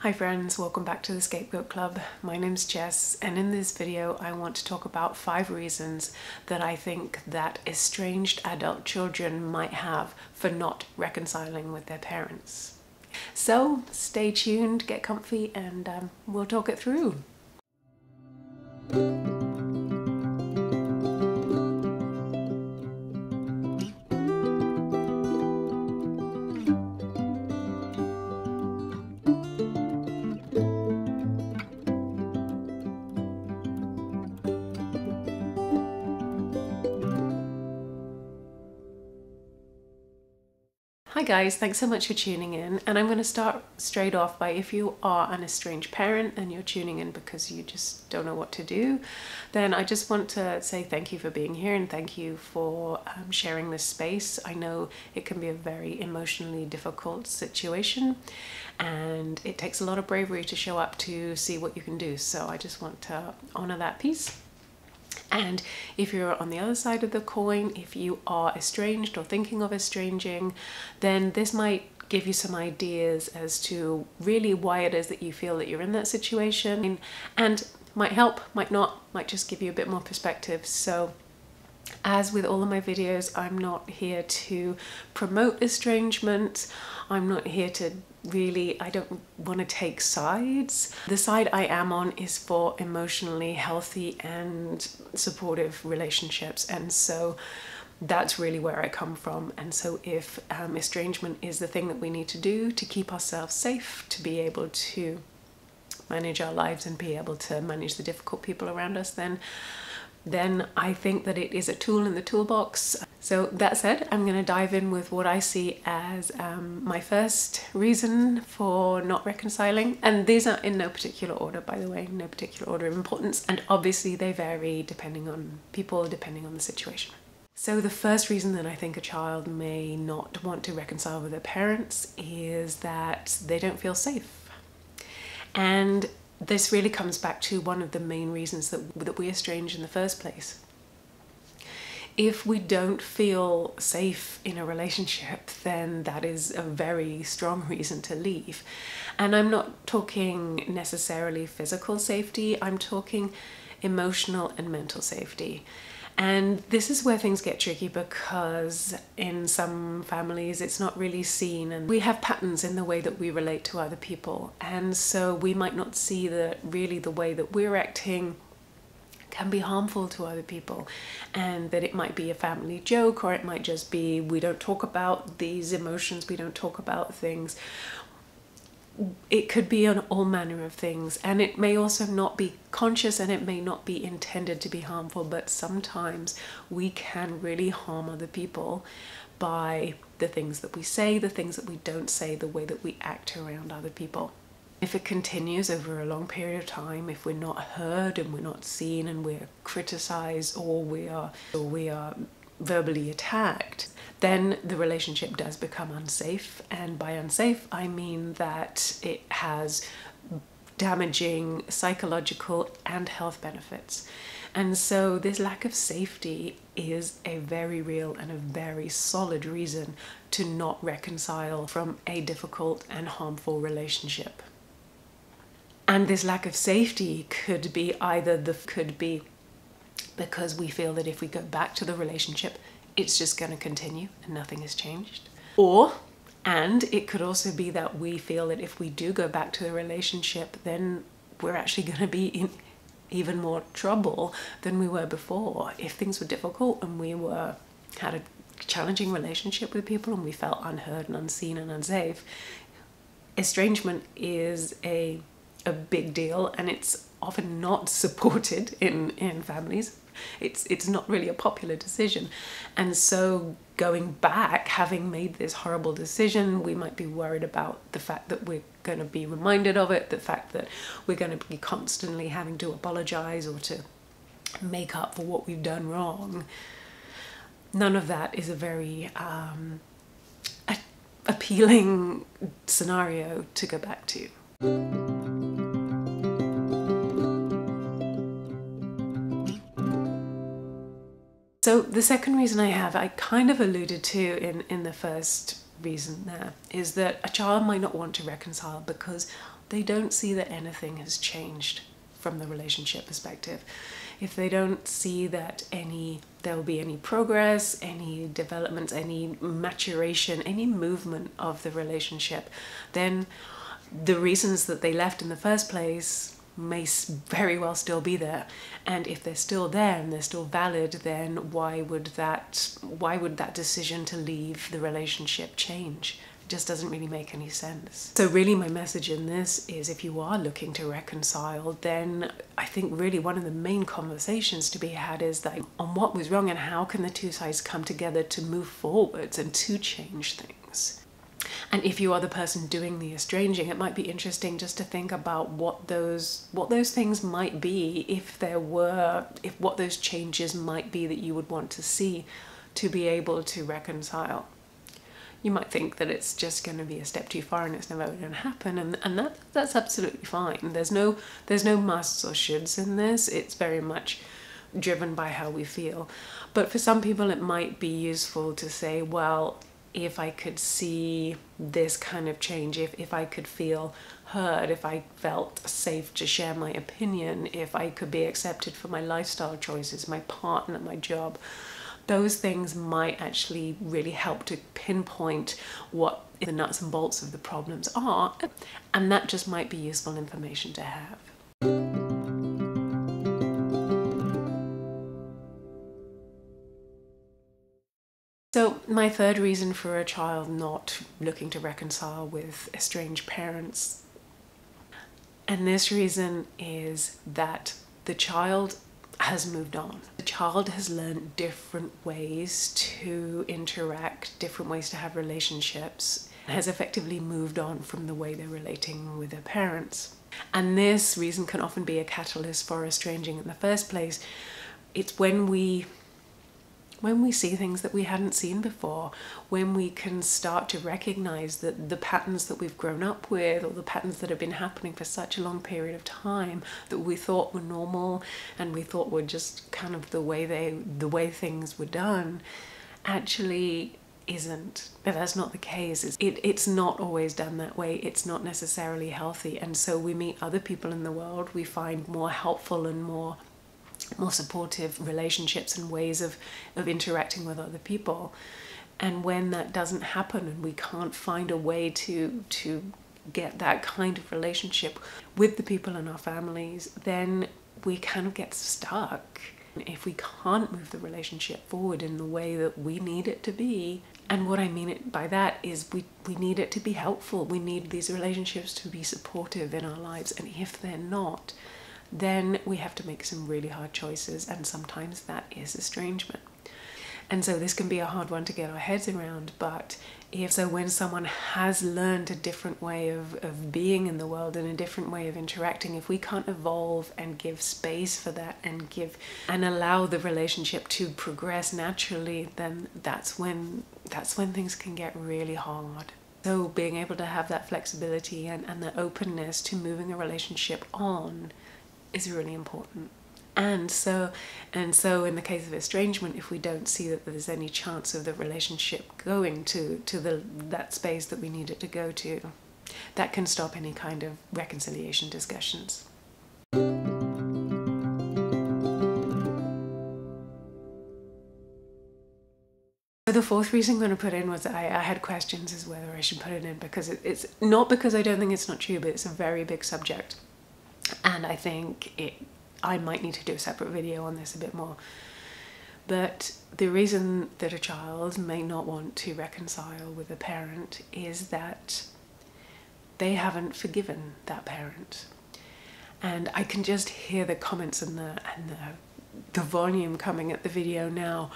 Hi friends, welcome back to the Scapegoat Club. My name's Jess, and in this video I want to talk about 5 reasons that I think that estranged adult children might have for not reconciling with their parents. So stay tuned, get comfy, and we'll talk it through. Hi guys, thanks so much for tuning in, and I'm going to start straight off by, if you are an estranged parent and you're tuning in because you just don't know what to do, then I just want to say thank you for being here and thank you for sharing this space. I know it can be a very emotionally difficult situation and it takes a lot of bravery to show up to see what you can do, so I just want to honor that piece. And if you're on the other side of the coin, if you are estranged or thinking of estranging, then this might give you some ideas as to really why it is that you feel that you're in that situation, and might help, might not, might just give you a bit more perspective. So as with all of my videos, I'm not here to promote estrangement. I'm not here to I don't want to take sides. The side I am on is for emotionally healthy and supportive relationships, and so that's really where I come from. And so if estrangement is the thing that we need to do to keep ourselves safe, to be able to manage our lives and be able to manage the difficult people around us, then I think that it is a tool in the toolbox. So that said, I'm going to dive in with what I see as my first reason for not reconciling. And these are in no particular order, by the way, no particular order of importance. And obviously they vary depending on people, depending on the situation. So the first reason that I think a child may not want to reconcile with their parents is that they don't feel safe. And this really comes back to one of the main reasons that we estrange in the first place. If we don't feel safe in a relationship, then that is a very strong reason to leave. And I'm not talking necessarily physical safety, I'm talking emotional and mental safety. And this is where things get tricky, because in some families it's not really seen, and we have patterns in the way that we relate to other people, and so we might not see that really the way that we're acting can be harmful to other people, and that it might be a family joke, or it might just be we don't talk about these emotions, we don't talk about things. It could be on all manner of things, and it may also not be conscious and it may not be intended to be harmful, but sometimes we can really harm other people by the things that we say, the things that we don't say, the way that we act around other people. If it continues over a long period of time, if we're not heard and we're not seen and we're criticized, or we are verbally attacked, then the relationship does become unsafe. And by unsafe, I mean that it has damaging psychological and health benefits. And so this lack of safety is a very real and a very solid reason to not reconcile from a difficult and harmful relationship. And this lack of safety could be because we feel that if we go back to the relationship, it's just going to continue and nothing has changed. And it could also be that we feel that if we do go back to the relationship, then we're actually going to be in even more trouble than we were before. If things were difficult and we had a challenging relationship with people and we felt unheard and unseen and unsafe, estrangement is a big deal, and it's often not supported in families. It's not really a popular decision, and so going back, having made this horrible decision, we might be worried about the fact that we're going to be reminded of it, the fact that we're going to be constantly having to apologize or to make up for what we've done wrong. None of that is a very appealing scenario to go back to. So the second reason I kind of alluded to in the first reason there is that a child might not want to reconcile because they don't see that anything has changed from the relationship perspective. If they don't see that there will be any progress, any development, any maturation, any movement of the relationship, then the reasons that they left in the first place may very well still be there. And if they're still there and they're still valid, then why would that decision to leave the relationship change? Just doesn't really make any sense. So really my message in this is, if you are looking to reconcile, then I think really one of the main conversations to be had is that on what was wrong and how can the two sides come together to move forwards and to change things. And if you are the person doing the estranging, it might be interesting just to think about what those things might be, if what those changes might be that you would want to see to be able to reconcile. You might think that it's just going to be a step too far and it's never going to happen, and that's absolutely fine. There's no musts or shoulds in this. It's very much driven by how we feel. But for some people it might be useful to say, well, if I could see this kind of change, if I could feel heard, if I felt safe to share my opinion, if I could be accepted for my lifestyle choices, my partner, my job, those things might actually really help to pinpoint what the nuts and bolts of the problems are, and that just might be useful information to have. So my third reason for a child not looking to reconcile with estranged parents, and this reason is that the child has moved on. The child has learned different ways to interact, different ways to have relationships, has effectively moved on from the way they're relating with their parents. And this reason can often be a catalyst for estranging in the first place. It's when we see things that we hadn't seen before, when we can start to recognize that the patterns that we've grown up with, or the patterns that have been happening for such a long period of time that we thought were normal and we thought were just kind of the way things were done, actually isn't. But that's not the case. It's not always done that way. It's not necessarily healthy. And so we meet other people in the world, we find more helpful and more supportive relationships and ways of interacting with other people. And when that doesn't happen and we can't find a way to get that kind of relationship with the people in our families, then we kind of get stuck. If we can't move the relationship forward in the way that we need it to be, and what I mean by that is we need it to be helpful. We need these relationships to be supportive in our lives, and if they're not, then we have to make some really hard choices, and sometimes that is estrangement. And so this can be a hard one to get our heads around, but when someone has learned a different way of being in the world and a different way of interacting, if we can't evolve and give space for that and allow the relationship to progress naturally, then that's when things can get really hard. So being able to have that flexibility and the openness to moving a relationship on is really important. And so in the case of estrangement, if we don't see that there's any chance of the relationship going to that space that we need it to go to, that can stop any kind of reconciliation discussions. So the fourth reason I'm going to put in was I had questions as whether I should put it in, because it's not because I don't think it's not true, but it's a very big subject. And I think I might need to do a separate video on this a bit more. But the reason that a child may not want to reconcile with a parent is that they haven't forgiven that parent. And I can just hear the comments and the volume coming at the video now.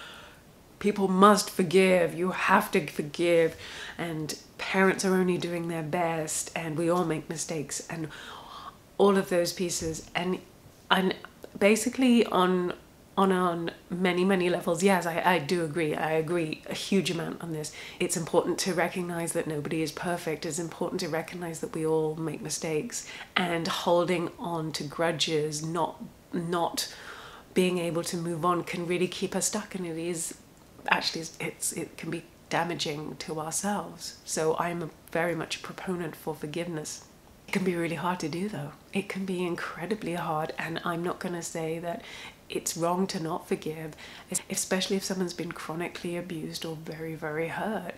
People must forgive, you have to forgive, and parents are only doing their best, and we all make mistakes, and all of those pieces. And basically on many levels, yes, I do agree. I agree a huge amount on this. It's important to recognize that nobody is perfect. It's important to recognize that we all make mistakes, and holding on to grudges, not being able to move on, can really keep us stuck. And it can be damaging to ourselves. So I'm very much a proponent for forgiveness. It can be really hard to do though. It can be incredibly hard, and I'm not going to say that it's wrong to not forgive, especially if someone's been chronically abused or very, very hurt.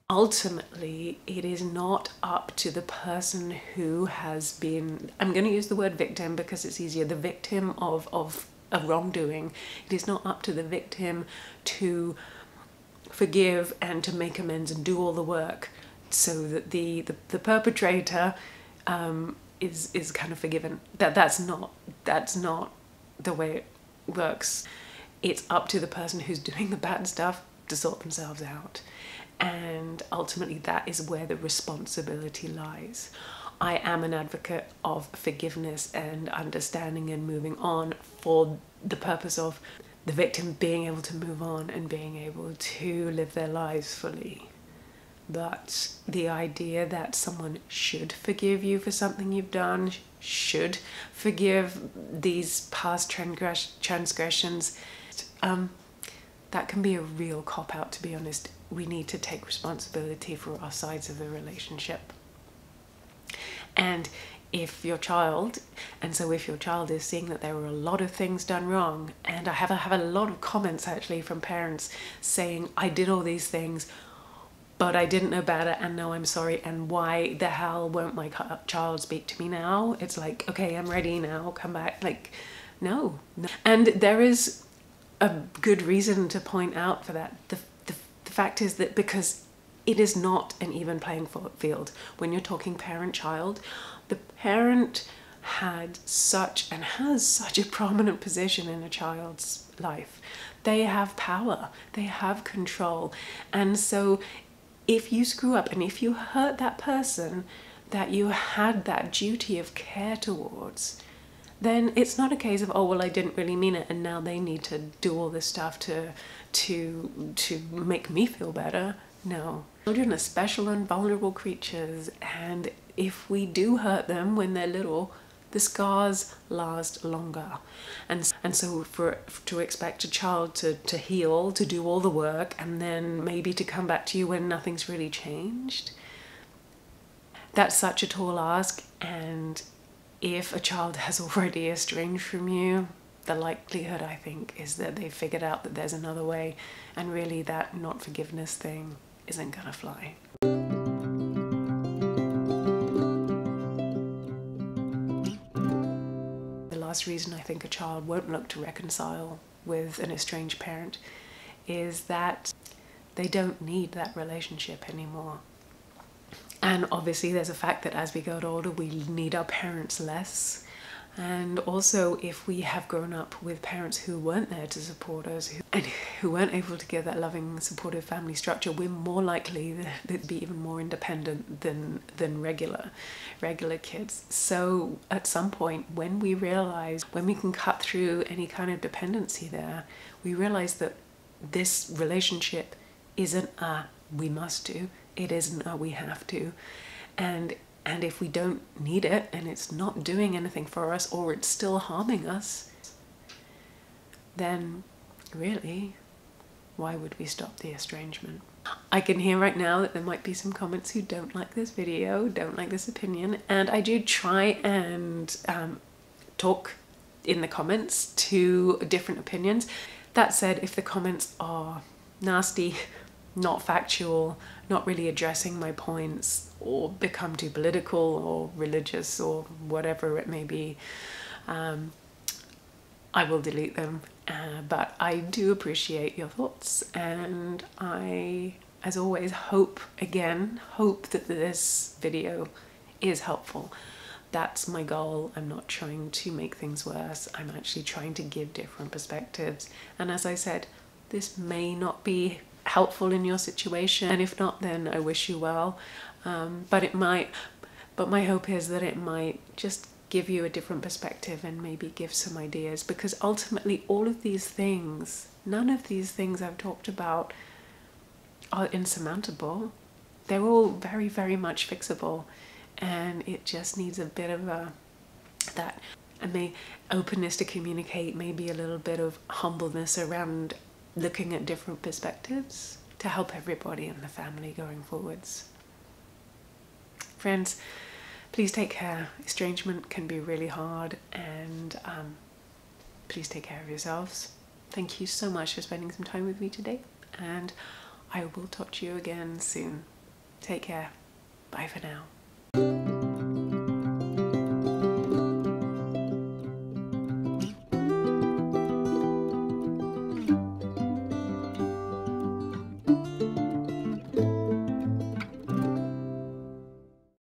Ultimately, it is not up to the person who has been, I'm going to use the word victim because it's easier, the victim of a wrongdoing. It is not up to the victim to forgive and to make amends and do all the work so that the perpetrator is kind of forgiven. That's not the way it works. It's up to the person who's doing the bad stuff to sort themselves out. And ultimately that is where the responsibility lies. I am an advocate of forgiveness and understanding and moving on for the purpose of the victim being able to move on and being able to live their lives fully. But the idea that someone should forgive you for something you've done, should forgive these past transgressions, that can be a real cop-out, to be honest. We need to take responsibility for our sides of the relationship. And if your child is seeing that there were a lot of things done wrong, and I have a lot of comments actually from parents saying, I did all these things, but I didn't know better, and now I'm sorry, and why the hell won't my child speak to me now? It's like, okay, I'm ready now, come back. Like, no. And there is a good reason to point out for that. The fact is that because it is not an even playing field when you're talking parent-child, the parent had such and has such a prominent position in a child's life. They have power, they have control, and so if you screw up and if you hurt that person that you had that duty of care towards, then it's not a case of, oh well, I didn't really mean it and now they need to do all this stuff to make me feel better. No. Children are special and vulnerable creatures, and if we do hurt them when they're little, the scars last longer. And so to expect a child to heal, to do all the work, and then maybe to come back to you when nothing's really changed, that's such a tall ask. And if a child has already estranged from you, the likelihood, I think, is that they've figured out that there's another way, and really that not forgiveness thing isn't gonna fly. The last reason I think a child won't look to reconcile with an estranged parent is that they don't need that relationship anymore. And obviously there's a fact that as we get older, we need our parents less. And also, if we have grown up with parents who weren't there to support us and who weren't able to give that loving, supportive family structure, we're more likely to be even more independent than regular kids. So at some point, when we can cut through any kind of dependency there, we realize that this relationship isn't a we must do, it isn't a we have to. And if we don't need it and it's not doing anything for us, or it's still harming us, then really, why would we stop the estrangement? I can hear right now that there might be some comments who don't like this video, don't like this opinion, and I do try and talk in the comments to different opinions. That said, if the comments are nasty, not factual, not really addressing my points, or become too political or religious or whatever it may be, I will delete them. But I do appreciate your thoughts, and I, as always, hope that this video is helpful. That's my goal. I'm not trying to make things worse. I'm actually trying to give different perspectives. And as I said, this may not be helpful in your situation, and if not, then I wish you well. But it might. But my hope is that it might just give you a different perspective and maybe give some ideas, because ultimately all of these things, none of these things I've talked about are insurmountable. They're all very, very much fixable, and it just needs a bit of openness to communicate, maybe a little bit of humbleness around looking at different perspectives to help everybody in the family going forwards. Friends, please take care. Estrangement can be really hard, and please take care of yourselves. Thank you so much for spending some time with me today, and I will talk to you again soon. Take care. Bye for now.